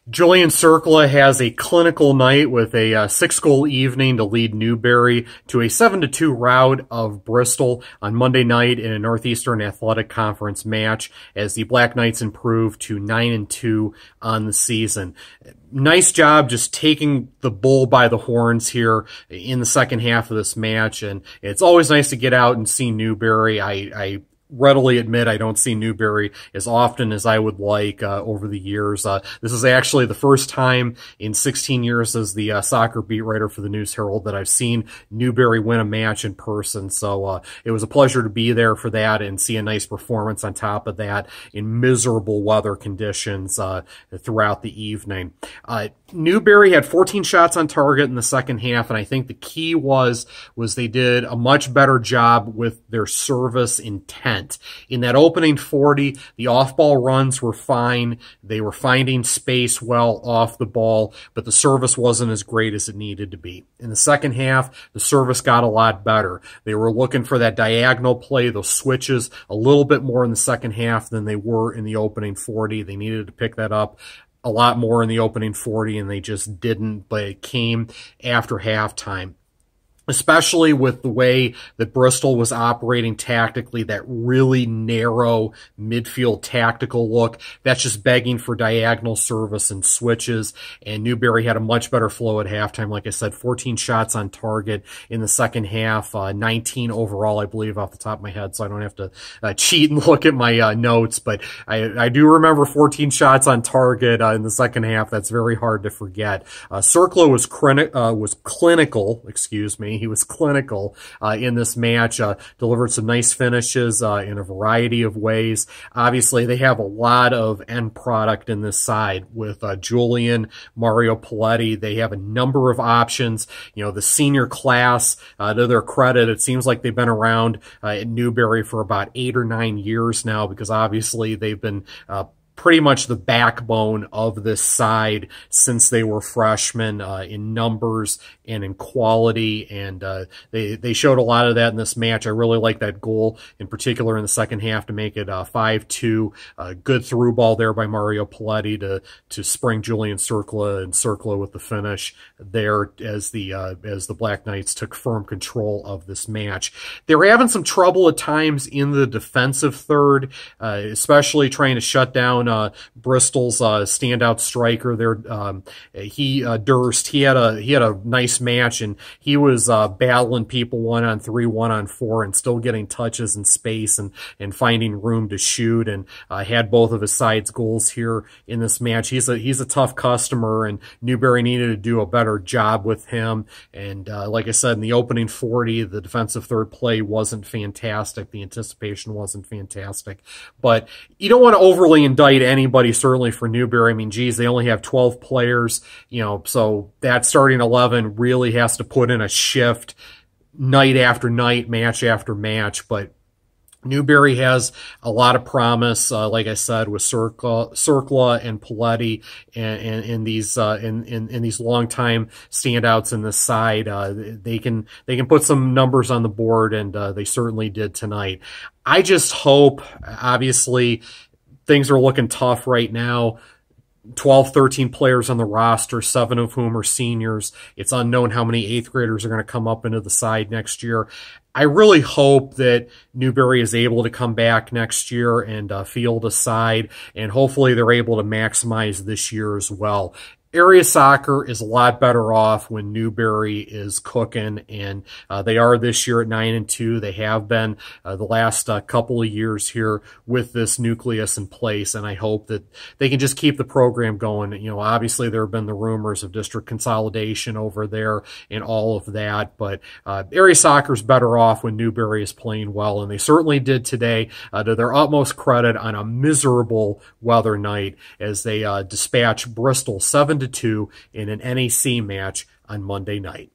Julian Circla has a clinical night with a 6-goal evening to lead Newbury to a 7-2 rout of Bristol on Monday night in a Northeastern Athletic Conference match as the Black Knights improve to 9-2 on the season. Nice job just taking the bull by the horns here in the second half of this match, and it's always nice to get out and see Newbury. I readily admit I don't see Newbury as often as I would like over the years. This is actually the first time in 16 years as the soccer beat writer for the News-Herald that I've seen Newbury win a match in person. So it was a pleasure to be there for that and see a nice performance on top of that in miserable weather conditions throughout the evening. Newbury had 14 shots on target in the second half, and I think the key was they did a much better job with their service intent. In that opening 40, the off-ball runs were fine. They were finding space well off the ball, but the service wasn't as great as it needed to be. In the second half, the service got a lot better. They were looking for that diagonal play, those switches, a little bit more in the second half than they were in the opening 40. They needed to pick that up a lot more in the opening 40, and they just didn't, but it came after halftime. Especially with the way that Bristol was operating tactically, that really narrow midfield tactical look, that's just begging for diagonal service and switches, and Newbury had a much better flow at halftime. Like I said, 14 shots on target in the second half, 19 overall, I believe, off the top of my head, so I don't have to cheat and look at my notes, but I do remember 14 shots on target in the second half. That's very hard to forget. Circla was clinical, excuse me. He was clinical in this match, delivered some nice finishes in a variety of ways. Obviously, they have a lot of end product in this side with Julian, Mario Paletti. They have a number of options. You know, the senior class, to their credit, it seems like they've been around at Newbury for about 8 or 9 years now, because obviously they've been pretty much the backbone of this side since they were freshmen in numbers and in quality, and they showed a lot of that in this match. I really like that goal in particular in the second half to make it 5-2. Good through ball there by Mario Paletti to spring Julian Circla, and Circla with the finish there as the Black Knights took firm control of this match. They were having some trouble at times in the defensive third, especially trying to shut down Bristol's standout striker there. Durst. He had a nice match, and he was battling people 1-on-3, 1-on-4, and still getting touches in space and finding room to shoot, and had both of his side's goals here in this match. He's a tough customer, and Newbury needed to do a better job with him. And like I said, in the opening 40, the defensive third play wasn't fantastic. The anticipation wasn't fantastic, but you don't want to overly indict anybody, certainly for Newbury. I mean, geez, they only have 12 players, you know, so that starting 11 really has to put in a shift night after night, match after match. But Newbury has a lot of promise, like I said, with Circla and Paletti and these longtime standouts in this side. They can put some numbers on the board, and they certainly did tonight. I just hope, obviously, things are looking tough right now. 12, 13 players on the roster, 7 of whom are seniors. It's unknown how many 8th graders are going to come up into the side next year. I really hope that Newbury is able to come back next year and field a side, and hopefully they're able to maximize this year as well. Area soccer is a lot better off when Newbury is cooking, and they are this year at 9-2. They have been the last couple of years here with this nucleus in place, and I hope that they can just keep the program going. You know, obviously there have been the rumors of district consolidation over there and all of that, but area soccer is better off when Newbury is playing well, and they certainly did today, to their utmost credit, on a miserable weather night as they dispatch Bristol 7-2 in an NAC match on Monday night.